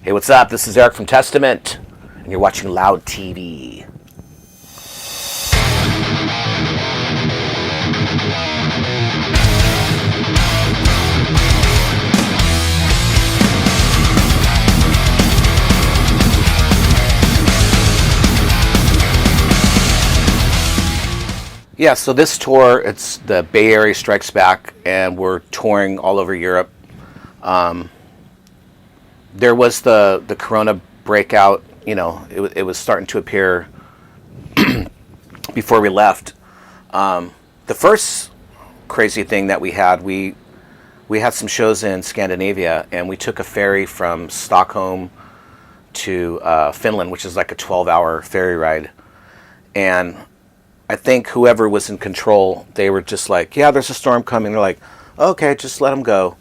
Hey, what's up? This is Eric from Testament, and you're watching Loud TV. Yeah, so this tour, it's the Bay Area Strikes Back, and we're touring all over Europe. There was the Corona breakout, it was starting to appear before we left. The first crazy thing that we had some shows in Scandinavia, and we took a ferry from Stockholm to Finland, which is like a 12-hour ferry ride. And I think whoever was in control, they were just like, yeah, there's a storm coming. They're like, okay, just let them go.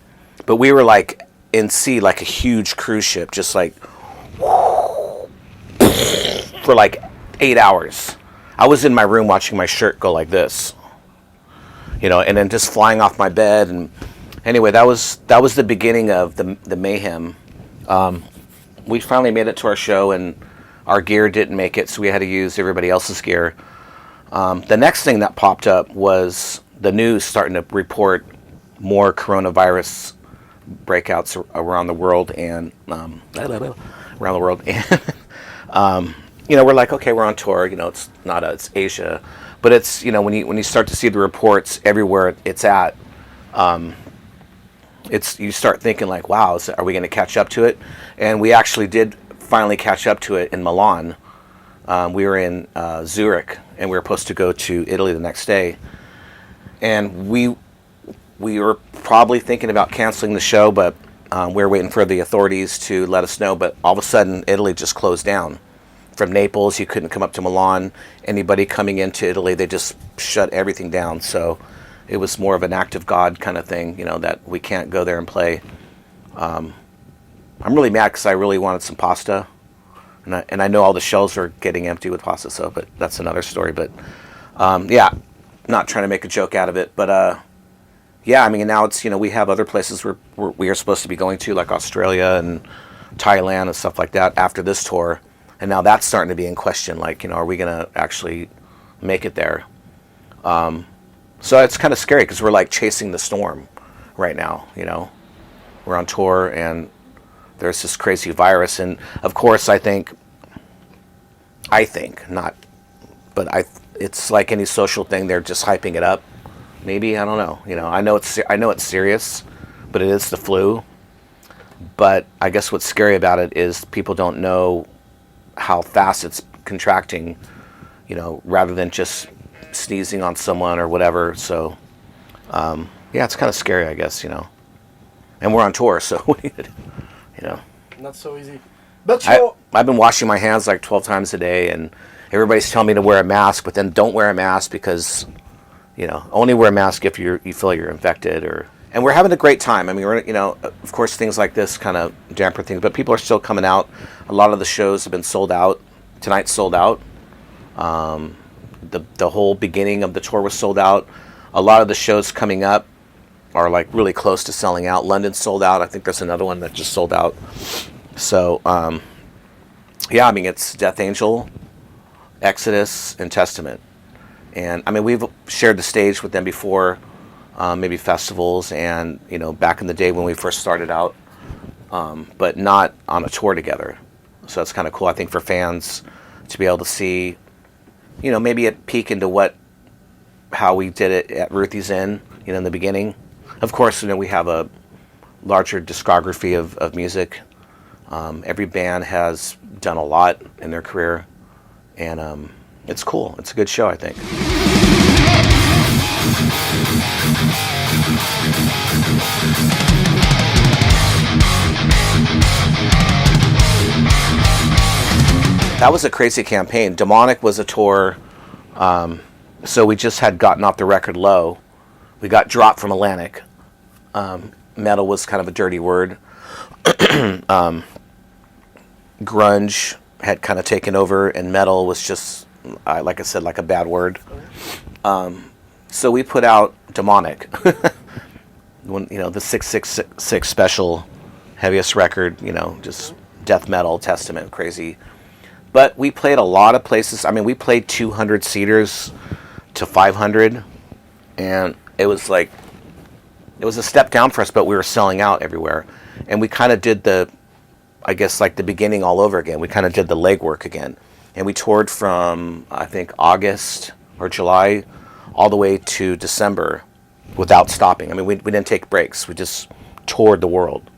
But we were like in sea, like a huge cruise ship, just like for like 8 hours. I was in my room watching my shirt go like this, and then just flying off my bed. And anyway, that was the beginning of the mayhem. We finally made it to our show, and our gear didn't make it, so we had to use everybody else's gear. The next thing that popped up was the news starting to report more coronavirus breakouts around the world, and and we're like, okay, we're on tour. It's not it's Asia, but it's when you start to see the reports everywhere it's at, you start thinking like, wow, are we going to catch up to it? And we actually did finally catch up to it in Milan. We were in Zurich, and we were supposed to go to Italy the next day. And we were probably thinking about canceling the show, but we were waiting for the authorities to let us know. But all of a sudden, Italy just closed down. From Naples, you couldn't come up to Milan. Anybody coming into Italy, they just shut everything down. So it was more of an act of God kind of thing, that we can't go there and play. I'm really mad because I really wanted some pasta. And I know all the shelves are getting empty with pasta, but that's another story. But not trying to make a joke out of it. But now it's, we have other places we are supposed to be going to, like Australia and Thailand and stuff like that after this tour. And now that's starting to be in question, like, are we going to actually make it there? So it's kind of scary because we're like chasing the storm right now, We're on tour, and there's this crazy virus, and of course I think it's like any social thing, they're just hyping it up. Maybe, I don't know. I know it's serious, but it is the flu. But I guess what's scary about it is people don't know how fast it's contracting, rather than just sneezing on someone or whatever. So it's kind of scary, I guess, and we're on tour, so not so easy. But I've been washing my hands like 12 times a day, and everybody's telling me to wear a mask, but then don't wear a mask because, only wear a mask if you feel you're infected. And we're having a great time. I mean, of course, things like this kind of damper things, but people are still coming out. A lot of the shows have been sold out. Tonight's sold out. The whole beginning of the tour was sold out. A lot of the shows coming up are like really close to selling out. London's sold out. I think there's another one that just sold out. So, it's Death Angel, Exodus, and Testament. And we've shared the stage with them before, maybe festivals and, back in the day when we first started out, but not on a tour together. So it's kind of cool, I think, for fans to be able to see, maybe a peek into how we did it at Ruthie's Inn, in the beginning. Of course, we have a larger discography of music. Every band has done a lot in their career, and it's cool. It's a good show, I think. That was a crazy campaign. Demonic was a tour, so we just had gotten off the record Low. We got dropped from Atlantic. Metal was kind of a dirty word. Grunge had kind of taken over, and metal was just, like I said, like a bad word. So we put out Demonic, the 666 special, heaviest record, just death metal, Testament, crazy. But we played a lot of places. I mean, we played 200 seaters to 500, and it was like, it was a step down for us, but we were selling out everywhere. And we kind of did the, I guess, like the beginning all over again. We kind of did the legwork again. And we toured from, I think, August or July all the way to December without stopping. I mean, we didn't take breaks. We just toured the world.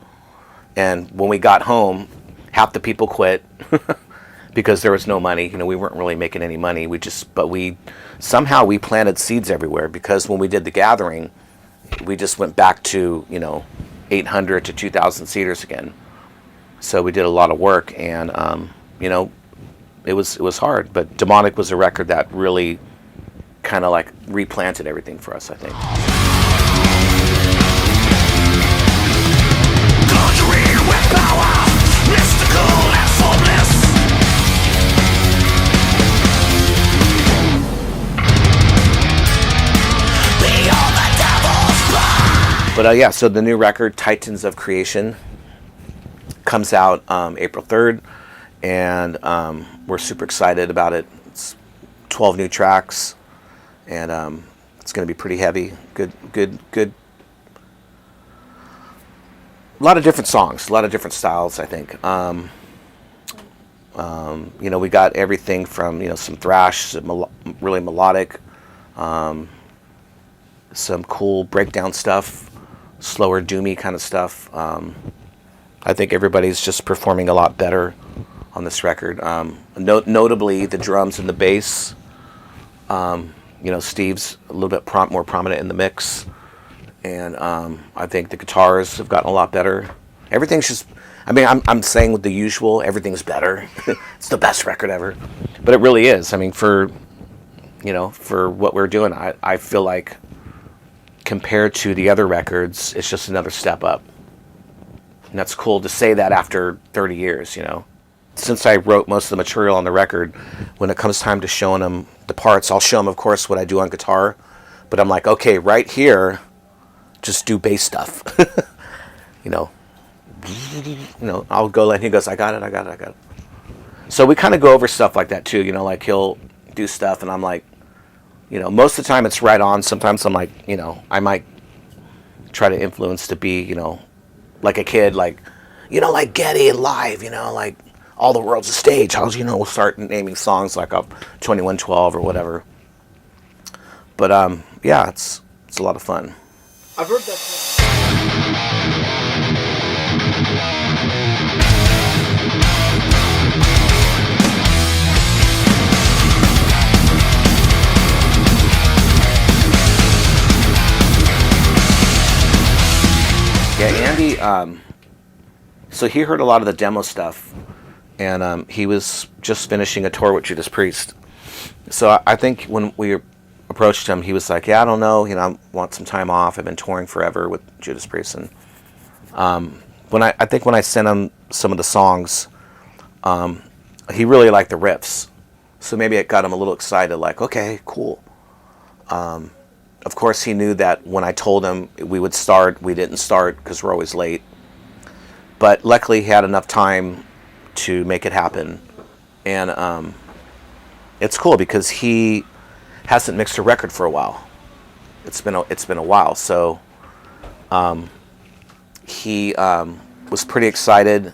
And when we got home, half the people quit because there was no money. You know, we weren't really making any money. But somehow we planted seeds everywhere, because when we did the gathering, we just went back to, 800 to 2,000 seaters again. So we did a lot of work, and, it was hard. But Demonic was a record that really kind of like replanted everything for us, I think. Conjuring with power, mystical and formless. Beyond the devil's blood. But yeah, so the new record, Titans of Creation, comes out April 3rd, and we're super excited about it. It's 12 new tracks, and it's going to be pretty heavy. Good. A lot of different songs, a lot of different styles, I think. We got everything from, some thrash, some really melodic, some cool breakdown stuff, slower, doomy kind of stuff. I think everybody's just performing a lot better on this record. Notably, the drums and the bass. Steve's a little bit more prominent in the mix. And I think the guitars have gotten a lot better. Everything's just, I'm saying with the usual, everything's better. It's the best record ever. But it really is. I mean, for what we're doing, I feel like compared to the other records, it's just another step up. And that's cool to say that after 30 years, Since I wrote most of the material on the record, when it comes time to showing them the parts, I'll show them, of course, what I do on guitar. But I'm like, okay, right here, just do bass stuff. I'll go, and he goes, I got it. So we kind of go over stuff like that too, like he'll do stuff and I'm like, most of the time it's right on. Sometimes I'm like, I might try to influence to be, like a kid, like Getty and Live, like All the World's a Stage. We'll start naming songs like 2112 or whatever. But yeah, it's a lot of fun. I've heard that. Yeah, Andy, so he heard a lot of the demo stuff, and he was just finishing a tour with Judas Priest. So I think when we approached him, he was like, yeah, I don't know, I want some time off. I've been touring forever with Judas Priest. And when I sent him some of the songs, he really liked the riffs. So maybe it got him a little excited, like, okay, cool. Of course, he knew that when I told him we would start, we didn't start because we're always late. But luckily, he had enough time to make it happen. And it's cool because he hasn't mixed a record for a while. It's been a while. So he was pretty excited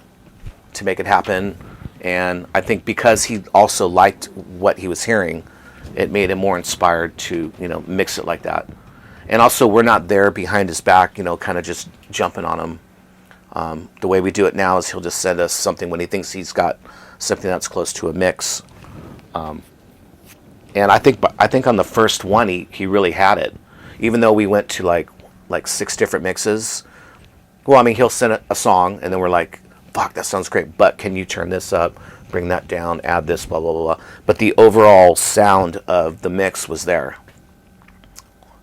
to make it happen. And I think because he also liked what he was hearing, it made him more inspired to, mix it like that. And also, we're not there behind his back, kind of just jumping on him. The way we do it now is he'll just send us something when he thinks he's got something that's close to a mix. And I think on the first one, he really had it. Even though we went to like 6 different mixes. Well, he'll send a song, and then we're like, fuck, that sounds great, but can you turn this up? Bring that down, add this, blah, blah, blah, blah. But the overall sound of the mix was there.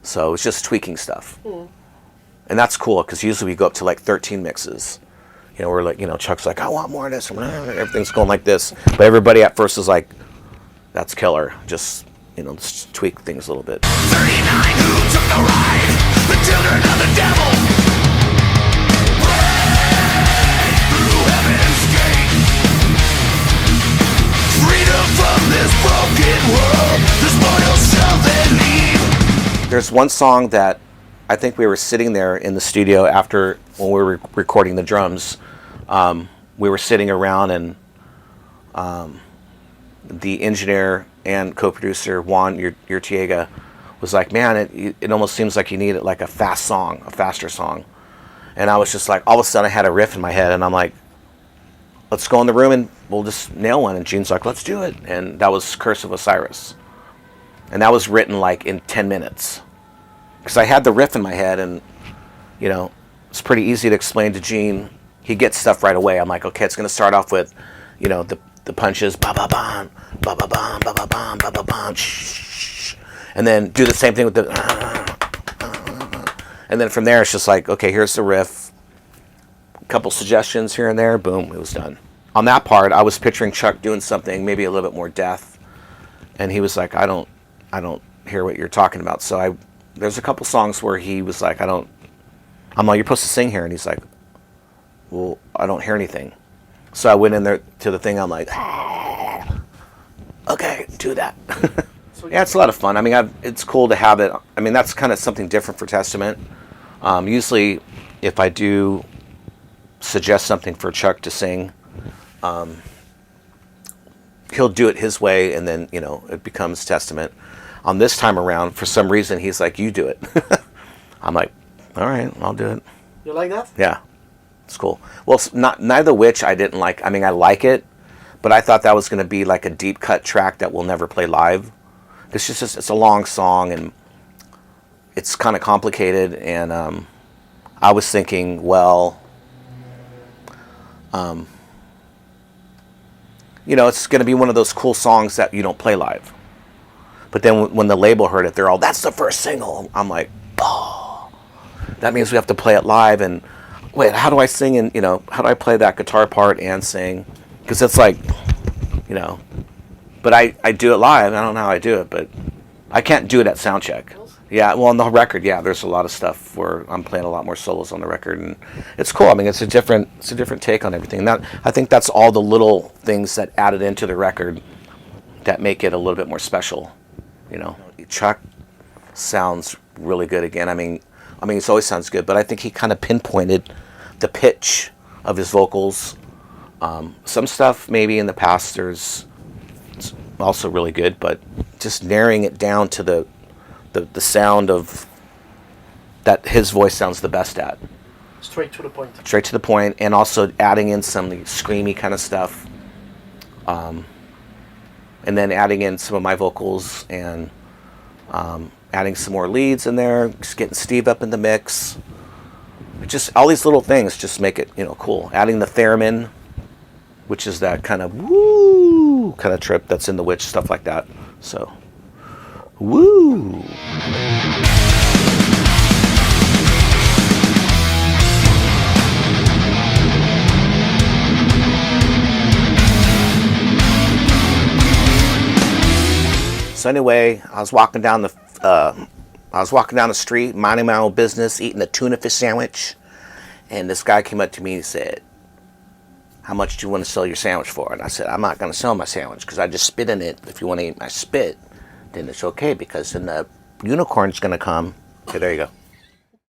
So it's just tweaking stuff. And that's cool, because usually we go up to like 13 mixes. We're like, Chuck's like, I want more of this. Everything's going like this. But everybody at first is like, that's killer. Just, let's tweak things a little bit. 39 who took the ride, the children of the devil. Through heaven's gate. this broken world, there's more you'll shove than need. There's one song that I think we were sitting there in the studio after when we were recording the drums. We were sitting around and the engineer and co-producer Juan Urtiega was like, man, it almost seems like you need like a fast song, a faster song. And I was just like, all of a sudden I had a riff in my head and I'm like, let's go in the room and we'll just nail one. And Gene's like, let's do it. And that was Curse of Osiris. And that was written like in 10 minutes. Because I had the riff in my head and, you know, it's pretty easy to explain to Gene. He gets stuff right away. I'm like, okay, it's going to start off with, you know, the punches, ba-ba-bam, ba-ba-bam, ba-ba-bam, ba-ba-bam, shh. And then do the same thing with the, and then from there it's just like, okay, here's the riff. A couple suggestions here and there, boom, it was done. On that part, I was picturing Chuck doing something, maybe a little bit more death. And he was like, I don't hear what you're talking about. So there's a couple songs where he was like, I'm like, you're supposed to sing here. And he's like, well, I don't hear anything. So I went in there to the thing. I'm like, okay, do that. Yeah, it's a lot of fun. I mean, it's cool to have it. I mean, that's kind of something different for Testament. Usually, if I do suggest something for Chuck to sing, he'll do it his way, and then, you know, it becomes Testament. On this time around, for some reason, he's like, you do it. I'm like, all right, I'll do it. You like that? Yeah, it's cool. Well, neither which I didn't like. I mean, I like it, but I thought that was going to be like a deep cut track that we'll never play live. It's a long song, and it's kind of complicated, and I was thinking, well, you know, it's going to be one of those cool songs that you don't play live. But then when the label heard it, they're all, that's the first single. I'm like, oh, that means we have to play it live. And wait, how do I sing? And, you know, how do I play that guitar part and sing? Because it's like, you know, but I do it live. I don't know how I do it, but I can't do it at sound check. Yeah, well, on the record, yeah, there's a lot of stuff where I'm playing a lot more solos on the record, and it's cool. I mean, it's a different take on everything. And I think that's all the little things that added into the record that make it a little bit more special. You know, Chuck sounds really good again. I mean, he always sounds good, but I think he kind of pinpointed the pitch of his vocals. Some stuff maybe in the past it's also really good, but just narrowing it down to the sound of that his voice sounds the best at. Straight to the point. Straight to the point, and also adding in some screamy kind of stuff. And then adding in some of my vocals and adding some more leads in there, just getting Steve up in the mix. Just all these little things just make it, you know, cool. Adding the theremin, which is that kind of woo kind of trip that's in The Witch, stuff like that. So, woo. So anyway, I was walking down the street, minding my own business, eating a tuna fish sandwich, and this guy came up to me and said, how much do you want to sell your sandwich for? And I said, I'm not going to sell my sandwich because I just spit in it. If you want to eat my spit, then it's okay, because then the unicorn's going to come. Okay, there you go.